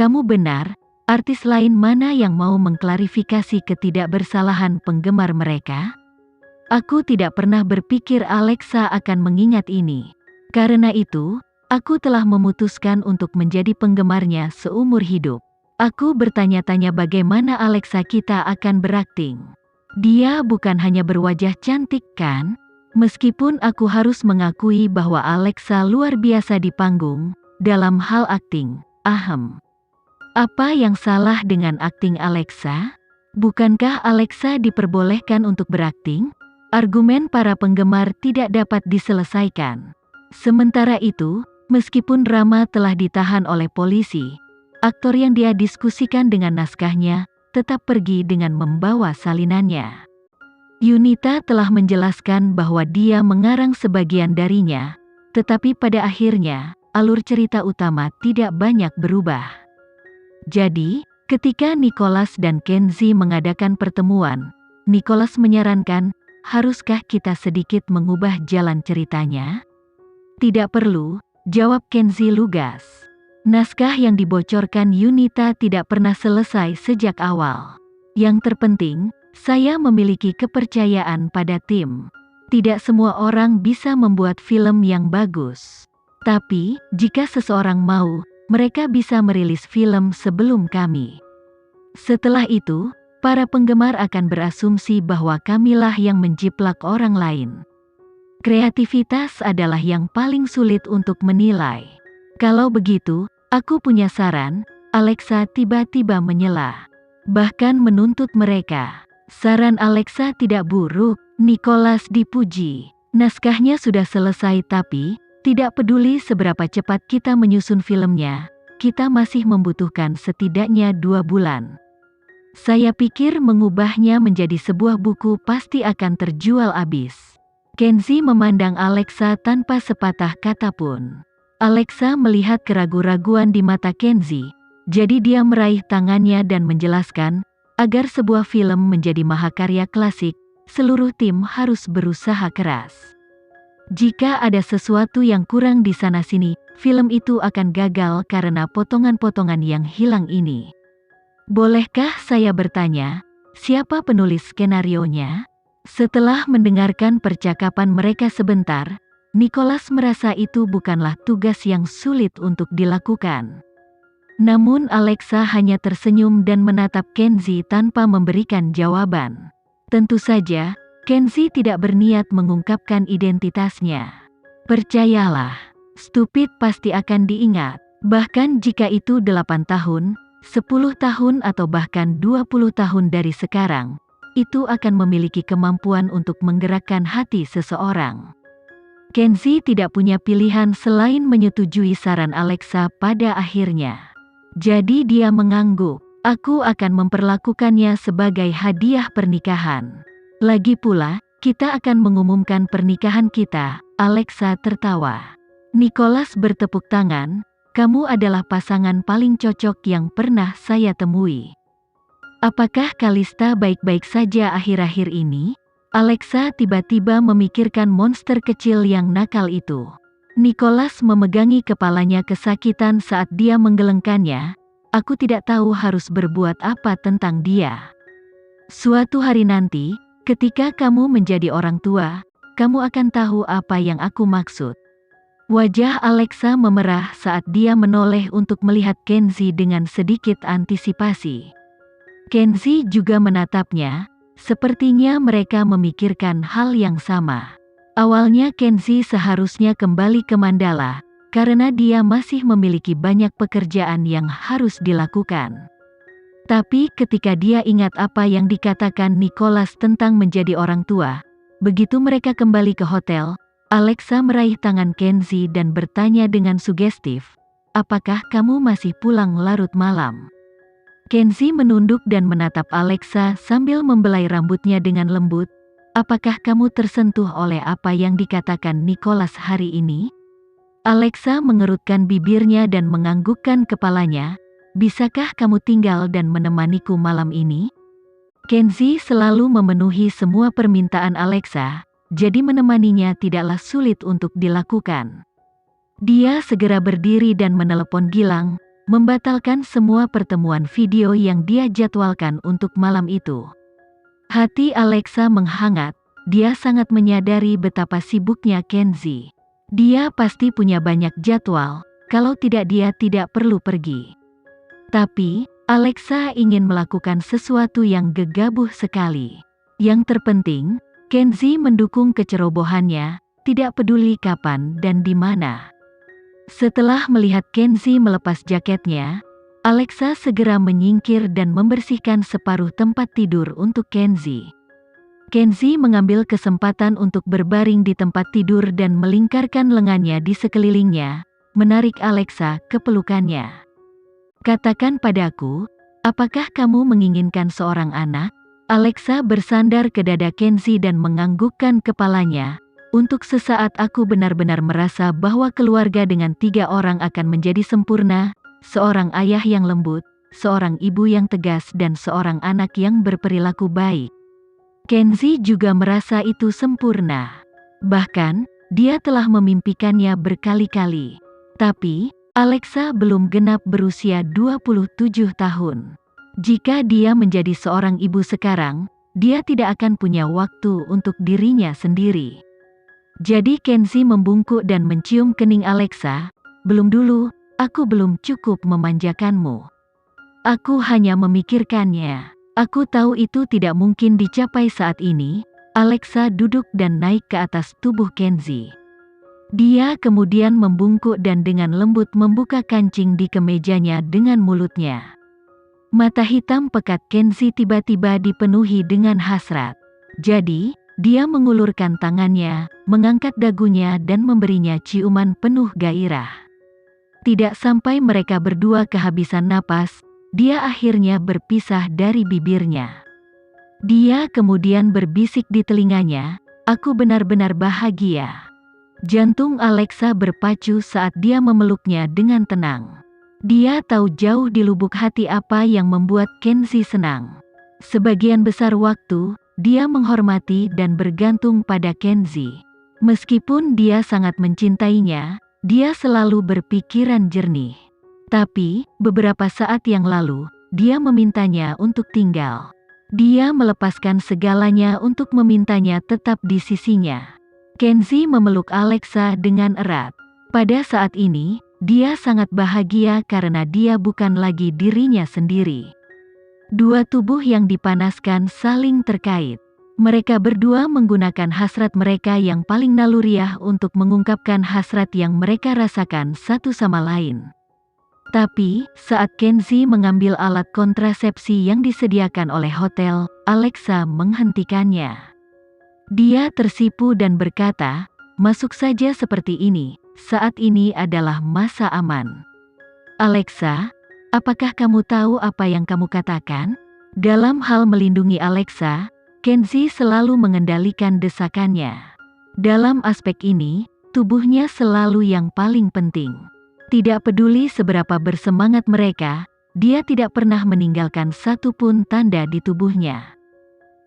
Kamu benar, artis lain mana yang mau mengklarifikasi ketidakbersalahan penggemar mereka? Aku tidak pernah berpikir Alexa akan mengingat ini. Karena itu, aku telah memutuskan untuk menjadi penggemarnya seumur hidup. Aku bertanya-tanya bagaimana Alexa kita akan berakting. Dia bukan hanya berwajah cantik kan? Meskipun aku harus mengakui bahwa Alexa luar biasa di panggung, dalam hal akting, ahem. Apa yang salah dengan akting Alexa? Bukankah Alexa diperbolehkan untuk berakting? Argumen para penggemar tidak dapat diselesaikan. Sementara itu, meskipun Rama telah ditahan oleh polisi, aktor yang dia diskusikan dengan naskahnya tetap pergi dengan membawa salinannya. Yunita telah menjelaskan bahwa dia mengarang sebagian darinya, tetapi pada akhirnya, alur cerita utama tidak banyak berubah. Jadi, ketika Nicholas dan Kenzie mengadakan pertemuan, Nicholas menyarankan, haruskah kita sedikit mengubah jalan ceritanya? Tidak perlu, jawab Kenzie lugas. Naskah yang dibocorkan Yunita tidak pernah selesai sejak awal. Yang terpenting, saya memiliki kepercayaan pada tim. Tidak semua orang bisa membuat film yang bagus. Tapi, jika seseorang mau, mereka bisa merilis film sebelum kami. Setelah itu, para penggemar akan berasumsi bahwa kamilah yang menjiplak orang lain. Kreativitas adalah yang paling sulit untuk menilai. Kalau begitu, aku punya saran, Alexa tiba-tiba menyela. Bahkan menuntut mereka. Saran Alexa tidak buruk, Nicholas dipuji. Naskahnya sudah selesai tapi, tidak peduli seberapa cepat kita menyusun filmnya, kita masih membutuhkan setidaknya 2 bulan. Saya pikir mengubahnya menjadi sebuah buku pasti akan terjual habis. Kenzie memandang Alexa tanpa sepatah kata pun. Alexa melihat keraguan-raguan di mata Kenzie, jadi dia meraih tangannya dan menjelaskan, agar sebuah film menjadi mahakarya klasik, seluruh tim harus berusaha keras. Jika ada sesuatu yang kurang di sana-sini, film itu akan gagal karena potongan-potongan yang hilang ini. Bolehkah saya bertanya, siapa penulis skenarionya? Setelah mendengarkan percakapan mereka sebentar, Nicholas merasa itu bukanlah tugas yang sulit untuk dilakukan. Namun Alexa hanya tersenyum dan menatap Kenzie tanpa memberikan jawaban. Tentu saja, Kenzie tidak berniat mengungkapkan identitasnya. Percayalah, stupid pasti akan diingat. Bahkan jika itu 8 tahun, 10 tahun atau bahkan 20 tahun dari sekarang, itu akan memiliki kemampuan untuk menggerakkan hati seseorang. Kenzie tidak punya pilihan selain menyetujui saran Alexa pada akhirnya. Jadi dia mengangguk, aku akan memperlakukannya sebagai hadiah pernikahan. Lagi pula, kita akan mengumumkan pernikahan kita, Alexa tertawa. Nicholas bertepuk tangan, kamu adalah pasangan paling cocok yang pernah saya temui. Apakah Kalista baik-baik saja akhir-akhir ini? Alexa tiba-tiba memikirkan monster kecil yang nakal itu. Nicholas memegangi kepalanya kesakitan saat dia menggelengkannya. Aku tidak tahu harus berbuat apa tentang dia. Suatu hari nanti, ketika kamu menjadi orang tua, kamu akan tahu apa yang aku maksud. Wajah Alexa memerah saat dia menoleh untuk melihat Kenzie dengan sedikit antisipasi. Kenzie juga menatapnya. Sepertinya mereka memikirkan hal yang sama. Awalnya Kenzie seharusnya kembali ke Mandala, karena dia masih memiliki banyak pekerjaan yang harus dilakukan. Tapi ketika dia ingat apa yang dikatakan Nicholas tentang menjadi orang tua, begitu mereka kembali ke hotel, Alexa meraih tangan Kenzie dan bertanya dengan sugestif, apakah kamu masih pulang larut malam? Kenzie menunduk dan menatap Alexa sambil membelai rambutnya dengan lembut. Apakah kamu tersentuh oleh apa yang dikatakan Nicholas hari ini? Alexa mengerutkan bibirnya dan menganggukkan kepalanya. Bisakah kamu tinggal dan menemaniku malam ini? Kenzie selalu memenuhi semua permintaan Alexa, jadi menemaninya tidaklah sulit untuk dilakukan. Dia segera berdiri dan menelepon Gilang. membatalkan semua pertemuan video yang dia jadwalkan untuk malam itu. Hati Alexa menghangat, dia sangat menyadari betapa sibuknya Kenzie. Dia pasti punya banyak jadwal, kalau tidak dia tidak perlu pergi. Tapi, Alexa ingin melakukan sesuatu yang gegabah sekali. Yang terpenting, Kenzie mendukung kecerobohannya, tidak peduli kapan dan di mana. Setelah melihat Kenzie melepas jaketnya, Alexa segera menyingkir dan membersihkan separuh tempat tidur untuk Kenzie. Kenzie mengambil kesempatan untuk berbaring di tempat tidur dan melingkarkan lengannya di sekelilingnya, menarik Alexa ke pelukannya. Katakan padaku, apakah kamu menginginkan seorang anak? Alexa bersandar ke dada Kenzie dan menganggukkan kepalanya. Untuk sesaat aku benar-benar merasa bahwa keluarga dengan 3 orang akan menjadi sempurna, seorang ayah yang lembut, seorang ibu yang tegas dan seorang anak yang berperilaku baik. Kenzie juga merasa itu sempurna. Bahkan, dia telah memimpikannya berkali-kali. Tapi, Alexa belum genap berusia 27 tahun. Jika dia menjadi seorang ibu sekarang, dia tidak akan punya waktu untuk dirinya sendiri. Jadi Kenzie membungkuk dan mencium kening Alexa. Belum dulu, aku belum cukup memanjakanmu. Aku hanya memikirkannya. Aku tahu itu tidak mungkin dicapai saat ini. Alexa duduk dan naik ke atas tubuh Kenzie. Dia kemudian membungkuk dan dengan lembut membuka kancing di kemejanya dengan mulutnya. Mata hitam pekat Kenzie tiba-tiba dipenuhi dengan hasrat. Jadi, dia mengulurkan tangannya, mengangkat dagunya dan memberinya ciuman penuh gairah. Tidak sampai mereka berdua kehabisan napas, dia akhirnya berpisah dari bibirnya. Dia kemudian berbisik di telinganya, "Aku benar-benar bahagia." Jantung Alexa berpacu saat dia memeluknya dengan tenang. Dia tahu jauh di lubuk hati apa yang membuat Kenzie senang. Sebagian besar waktu, dia menghormati dan bergantung pada Kenzie. Meskipun dia sangat mencintainya, dia selalu berpikiran jernih. Tapi, beberapa saat yang lalu, dia memintanya untuk tinggal. Dia melepaskan segalanya untuk memintanya tetap di sisinya. Kenzie memeluk Alexa dengan erat. Pada saat ini, dia sangat bahagia karena dia bukan lagi dirinya sendiri. Dua tubuh yang dipanaskan saling terkait. Mereka berdua menggunakan hasrat mereka yang paling naluriah untuk mengungkapkan hasrat yang mereka rasakan satu sama lain. Tapi, saat Kenzie mengambil alat kontrasepsi yang disediakan oleh hotel, Alexa menghentikannya. Dia tersipu dan berkata, "Masuk saja seperti ini, saat ini adalah masa aman." Alexa, apakah kamu tahu apa yang kamu katakan? Dalam hal melindungi Alexa, Kenzie selalu mengendalikan desakannya. Dalam aspek ini, tubuhnya selalu yang paling penting. Tidak peduli seberapa bersemangat mereka, dia tidak pernah meninggalkan satu pun tanda di tubuhnya.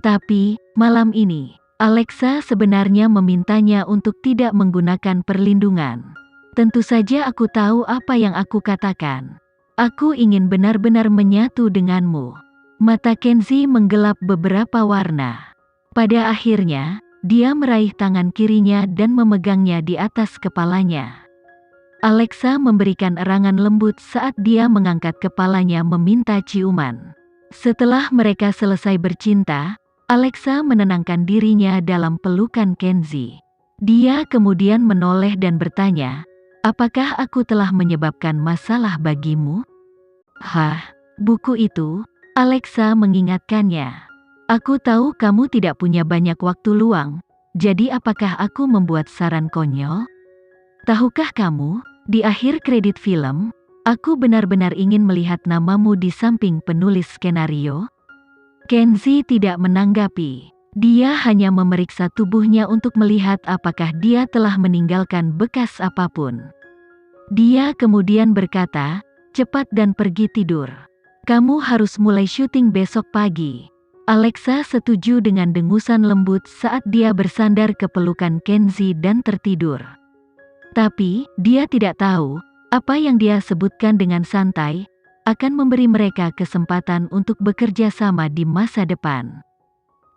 Tapi, malam ini, Alexa sebenarnya memintanya untuk tidak menggunakan perlindungan. Tentu saja aku tahu apa yang aku katakan. Aku ingin benar-benar menyatu denganmu. Mata Kenzie menggelap beberapa warna. Pada akhirnya, dia meraih tangan kirinya dan memegangnya di atas kepalanya. Alexa memberikan erangan lembut saat dia mengangkat kepalanya meminta ciuman. Setelah mereka selesai bercinta, Alexa menenangkan dirinya dalam pelukan Kenzie. Dia kemudian menoleh dan bertanya, "Apakah aku telah menyebabkan masalah bagimu?" "Hah, buku itu?" Alexa mengingatkannya. "Aku tahu kamu tidak punya banyak waktu luang, jadi apakah aku membuat saran konyol? Tahukah kamu, di akhir kredit film, aku benar-benar ingin melihat namamu di samping penulis skenario." Kenzie tidak menanggapi. Dia hanya memeriksa tubuhnya untuk melihat apakah dia telah meninggalkan bekas apapun. Dia kemudian berkata, "Cepat dan pergi tidur. Kamu harus mulai syuting besok pagi." Alexa setuju dengan dengusan lembut saat dia bersandar ke pelukan Kenzie dan tertidur. Tapi, dia tidak tahu, Apa yang dia sebutkan dengan santai akan memberi mereka kesempatan untuk bekerja sama di masa depan.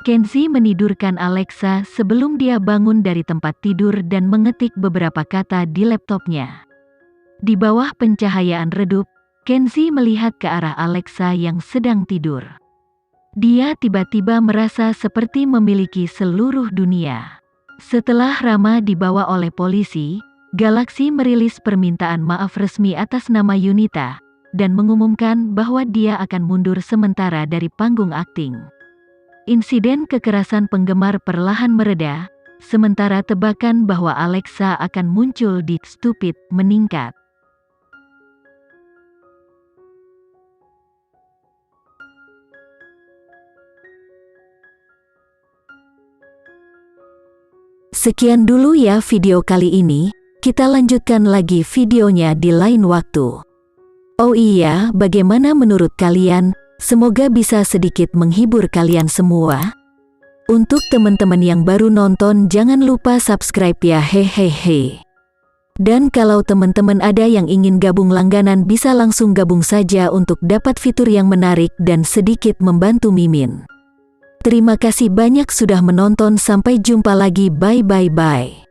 Kenzie menidurkan Alexa sebelum dia bangun dari tempat tidur dan mengetik beberapa kata di laptopnya. Di bawah pencahayaan redup, Kenzie melihat ke arah Alexa yang sedang tidur. Dia tiba-tiba merasa seperti memiliki seluruh dunia. Setelah Rama dibawa oleh polisi, Galaxy merilis permintaan maaf resmi atas nama Yunita, dan mengumumkan bahwa dia akan mundur sementara dari panggung akting. Insiden kekerasan penggemar perlahan mereda, sementara tebakan bahwa Alexa akan muncul di Stupid meningkat. Sekian dulu ya video kali ini, kita lanjutkan lagi videonya di lain waktu. Oh iya, bagaimana menurut kalian? Semoga bisa sedikit menghibur kalian semua. Untuk teman-teman yang baru nonton jangan lupa subscribe ya hehehe. Dan kalau teman-teman ada yang ingin gabung langganan bisa langsung gabung saja untuk dapat fitur yang menarik dan sedikit membantu Mimin. Terima kasih banyak sudah menonton, sampai jumpa lagi, bye bye bye.